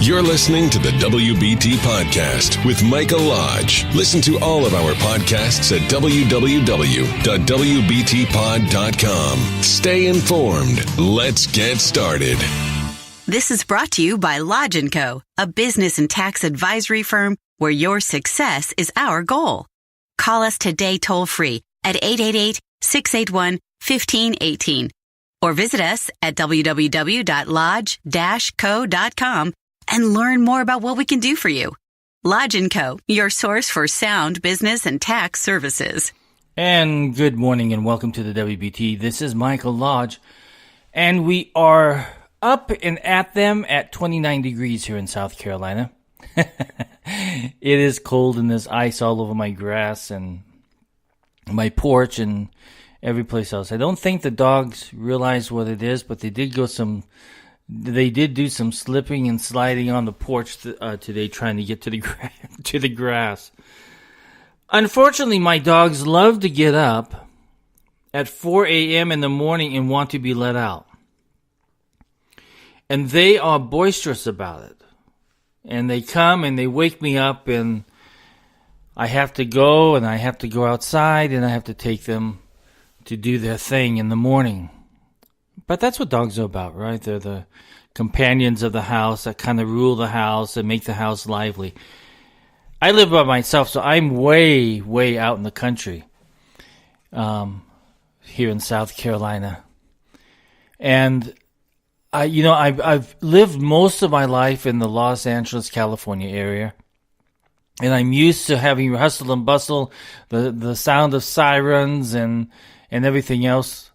You're listening to the WBT Podcast with Michael Lodge. Listen to all of our podcasts at www.wbtpod.com. Stay informed. Let's get started. This is brought to you by Lodge & Co., a business and tax advisory firm where your success is our goal. Call us today toll-free at 888-681-1518 or visit us at www.lodge-co.com and learn more about what we can do for you. Lodge & Co., your source for sound business and tax services. And good morning and welcome to the WBT. This is Michael Lodge, and we are up and at them at 29 degrees here in South Carolina. It is cold and there's ice all over my grass and my porch and every place else. I don't think the dogs realize what it is, but they did do some slipping and sliding on the porch today, trying to get to the grass. Unfortunately, my dogs love to get up at 4 a.m. in the morning and want to be let out. And they are boisterous about it. And they come and they wake me up, and I have to go outside and I have to take them to do their thing in the morning. But that's what dogs are about, right? They're the companions of the house that kind of rule the house and make the house lively. I live by myself, so I'm way, way out in the country here in South Carolina. And I've lived most of my life in the Los Angeles, California area. And I'm used to having hustle and bustle, the sound of sirens and everything else.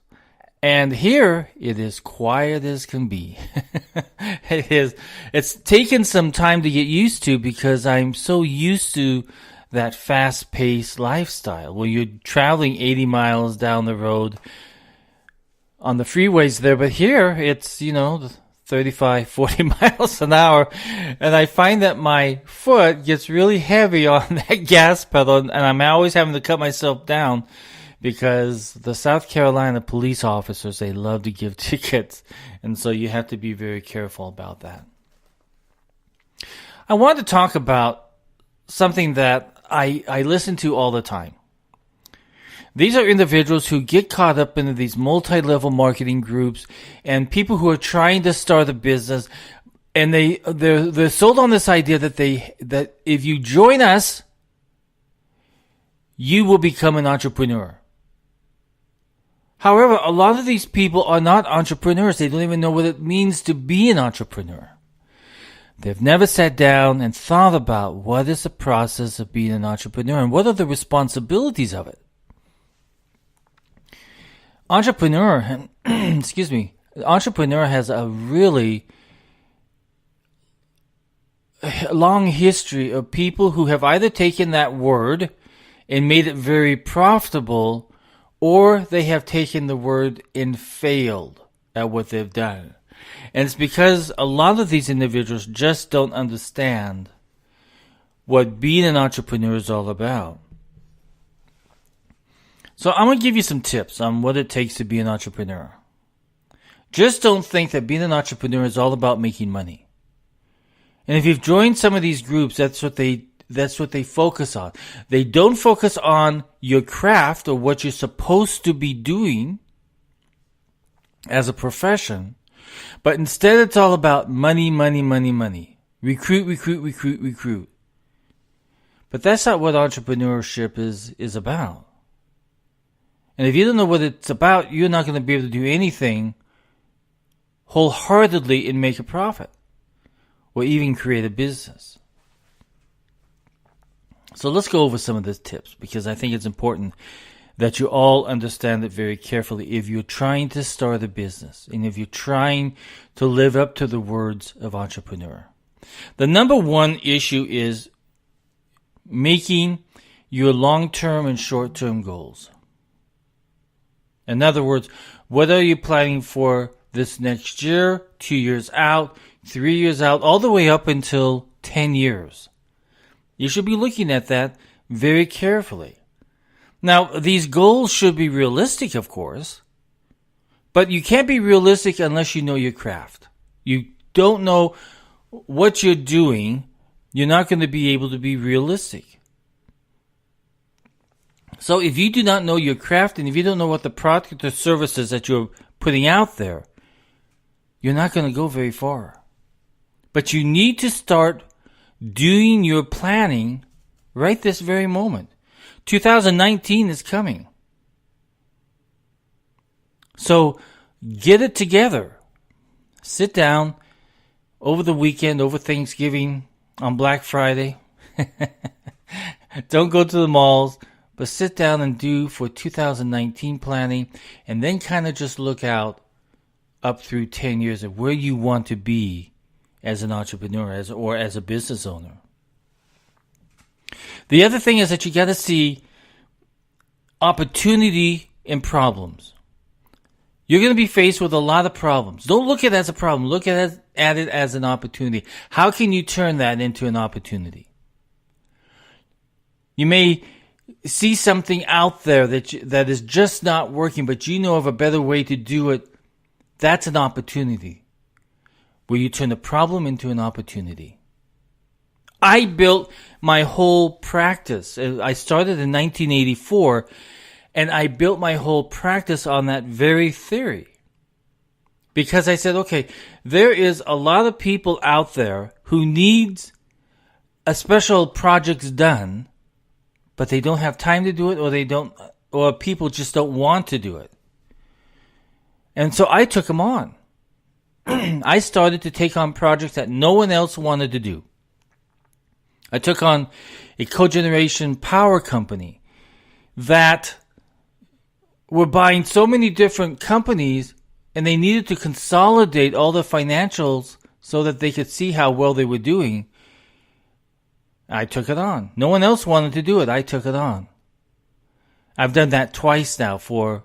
And here, it is quiet as can be. It's taken some time to get used to because I'm so used to that fast-paced lifestyle where you're traveling 80 miles down the road on the freeways there. But here, it's, 35, 40 miles an hour. And I find that my foot gets really heavy on that gas pedal, and I'm always having to cut myself down. Because the South Carolina police officers, they love to give tickets. And so you have to be very careful about that. I wanted to talk about something that I listen to all the time. These are individuals who get caught up into these multi-level marketing groups and people who are trying to start a business. And they're sold on this idea that if you join us, you will become an entrepreneur. However, a lot of these people are not entrepreneurs. They don't even know what it means to be an entrepreneur. They've never sat down and thought about what is the process of being an entrepreneur and what are the responsibilities of it. Entrepreneur has a really long history of people who have either taken that word and made it very profitable, or they have taken the word and failed at what they've done. And it's because a lot of these individuals just don't understand what being an entrepreneur is all about. So I'm going to give you some tips on what it takes to be an entrepreneur. Just don't think that being an entrepreneur is all about making money. And if you've joined some of these groups, that's what they focus on. They don't focus on your craft or what you're supposed to be doing as a profession, but instead it's all about money, money, money, money. Recruit, recruit, recruit, recruit. But that's not what entrepreneurship is about. And if you don't know what it's about, you're not going to be able to do anything wholeheartedly and make a profit or even create a business. So let's go over some of the tips because I think it's important that you all understand it very carefully if you're trying to start a business and if you're trying to live up to the words of entrepreneur. The number one issue is making your long-term and short-term goals. In other words, what are you planning for this next year, 2 years out, 3 years out, all the way up until 10 years? You should be looking at that very carefully. Now, these goals should be realistic, of course, but you can't be realistic unless you know your craft. You don't know what you're doing, you're not going to be able to be realistic. So if you do not know your craft, and if you don't know what the product or services that you're putting out there, you're not going to go very far. But you need to start doing your planning right this very moment. 2019 is coming. So get it together. Sit down over the weekend, over Thanksgiving, on Black Friday. Don't go to the malls, but sit down and do for 2019 planning, and then kind of just look out up through 10 years of where you want to be as an entrepreneur or as a business owner. The other thing is that you got to see opportunity and problems. You're going to be faced with a lot of problems. Don't look at it as a problem. Look at it as an opportunity. How can you turn that into an opportunity? You may see something out there that is just not working, but you know of a better way to do it. That's an opportunity where you turn a problem into an opportunity. I built my whole practice. I started in 1984, and I built my whole practice on that very theory. Because I said, okay, there is a lot of people out there who needs a special projects done, but they don't have time to do it, or people just don't want to do it. And so I took them on. I started to take on projects that no one else wanted to do. I took on a cogeneration power company that were buying so many different companies, and they needed to consolidate all the financials so that they could see how well they were doing. I took it on. No one else wanted to do it. I took it on. I've done that twice now for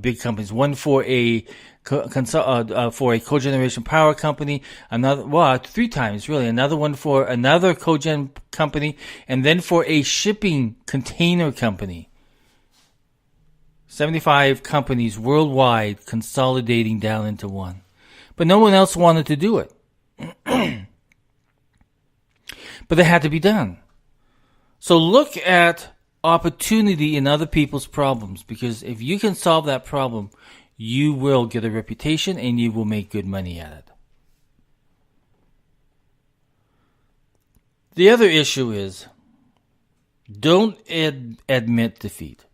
big companies. One for a cogeneration power company. Another, 3 times really. Another one for another cogen company, and then for a shipping container company. 75 companies worldwide consolidating down into one. But no one else wanted to do it. But it had to be done. So look at opportunity in other people's problems, because if you can solve that problem, you will get a reputation and you will make good money at it. The other issue is, don't admit defeat.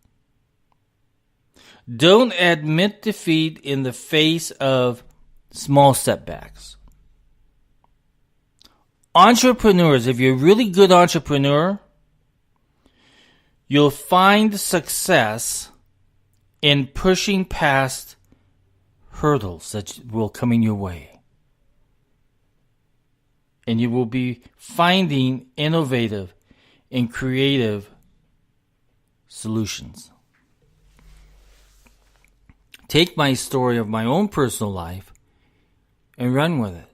Don't admit defeat in the face of small setbacks. Entrepreneurs, if you're a really good entrepreneur, you'll find success in pushing past hurdles that will come in your way. And you will be finding innovative and creative solutions. Take my story of my own personal life and run with it.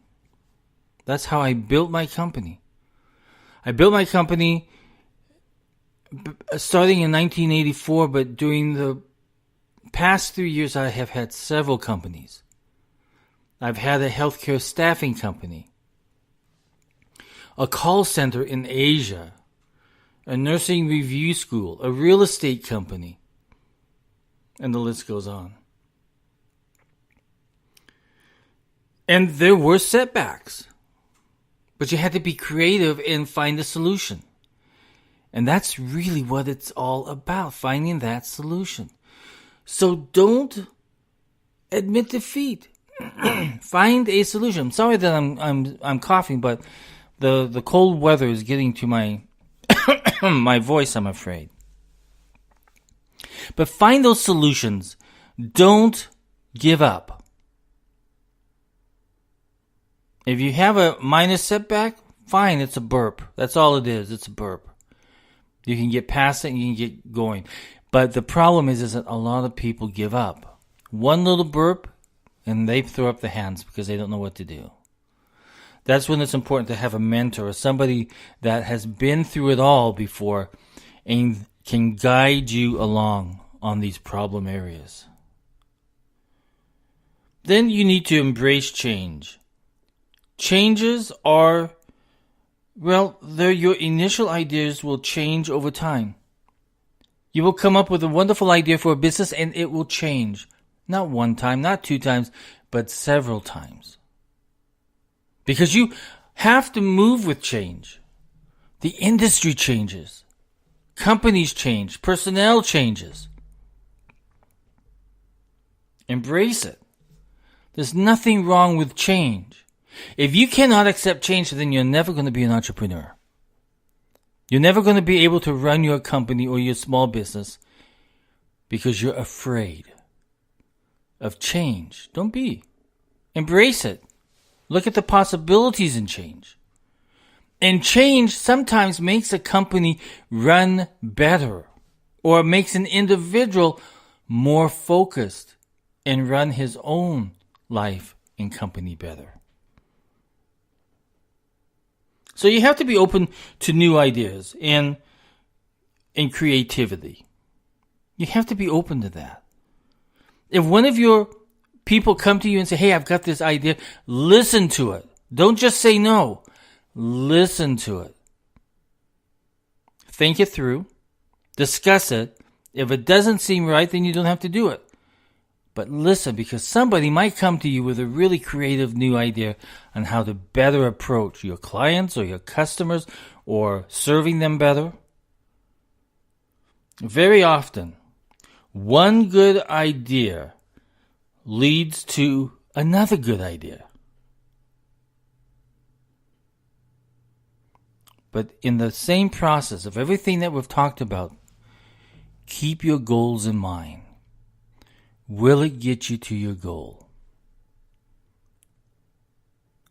That's how I built my company. I built my company starting in 1984, but during the past 3 years, I have had several companies. I've had a healthcare staffing company, a call center in Asia, a nursing review school, a real estate company, and the list goes on. And there were setbacks, but you had to be creative and find a solution. And that's really what it's all about, finding that solution. So don't admit defeat. Find a solution. I'm sorry that I'm coughing, but the cold weather is getting to my my voice, I'm afraid. But find those solutions. Don't give up. If you have a minor setback, fine, it's a burp. That's all it is. It's a burp. You can get past it and you can get going. But the problem is that a lot of people give up. One little burp and they throw up their hands because they don't know what to do. That's when it's important to have a mentor or somebody that has been through it all before and can guide you along on these problem areas. Then you need to embrace change. Changes are, your initial ideas will change over time. You will come up with a wonderful idea for a business and it will change. Not one time, not 2 times, but several times. Because you have to move with change. The industry changes. Companies change. Personnel changes. Embrace it. There's nothing wrong with change. If you cannot accept change, then you're never going to be an entrepreneur. You're never going to be able to run your company or your small business because you're afraid of change. Don't be. Embrace it. Look at the possibilities in change. And change sometimes makes a company run better or makes an individual more focused and run his own life and company better. So you have to be open to new ideas and creativity. You have to be open to that. If one of your people come to you and say, hey, I've got this idea, listen to it. Don't just say no. Listen to it. Think it through. Discuss it. If it doesn't seem right, then you don't have to do it. But listen, because somebody might come to you with a really creative new idea on how to better approach your clients or your customers or serving them better. Very often, one good idea leads to another good idea. But in the same process of everything that we've talked about, keep your goals in mind. Will it get you to your goal?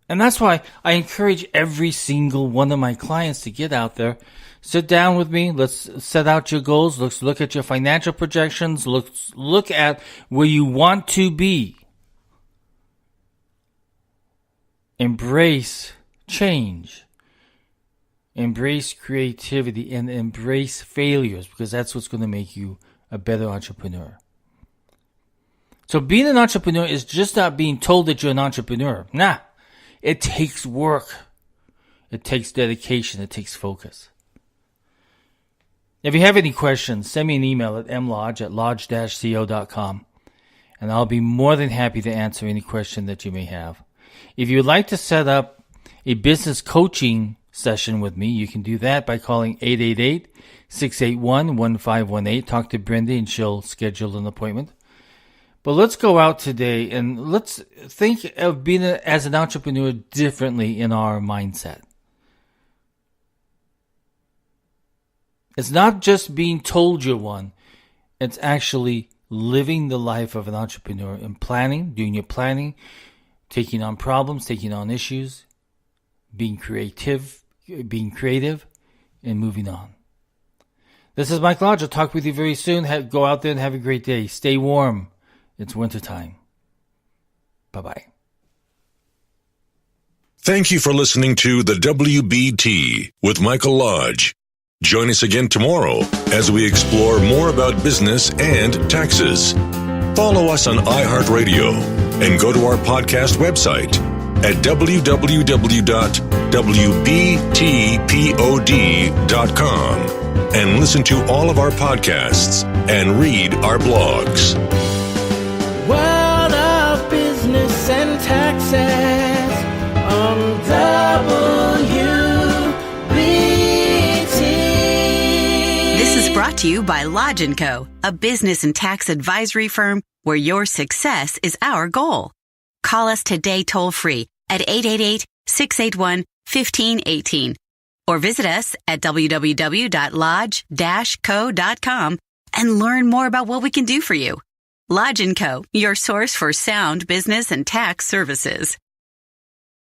And that's why I encourage every single one of my clients to get out there, sit down with me, let's set out your goals, let's look at your financial projections, look at where you want to be. Embrace change. Embrace creativity and embrace failures, because that's what's going to make you a better entrepreneur. So being an entrepreneur is just not being told that you're an entrepreneur. Nah, it takes work. It takes dedication. It takes focus. If you have any questions, send me an email at mlodge@lodge-co.com, and I'll be more than happy to answer any question that you may have. If you would like to set up a business coaching session with me, you can do that by calling 888-681-1518. Talk to Brenda and she'll schedule an appointment. But let's go out today and let's think of being as an entrepreneur differently in our mindset. It's not just being told you're one. It's actually living the life of an entrepreneur and planning, doing your planning, taking on problems, taking on issues, being creative, and moving on. This is Mike Lodge. I'll talk with you very soon. Go out there and have a great day. Stay warm. It's wintertime. Bye-bye. Thank you for listening to the WBT with Michael Lodge. Join us again tomorrow as we explore more about business and taxes. Follow us on iHeartRadio and go to our podcast website at www.wbtpod.com and listen to all of our podcasts and read our blogs. World of Business and Taxes on WBT. This is brought to you by Lodge & Co., a business and tax advisory firm where your success is our goal. Call us today toll-free at 888-681-1518 or visit us at www.lodge-co.com and learn more about what we can do for you. Lodge & Co., your source for sound business and tax services.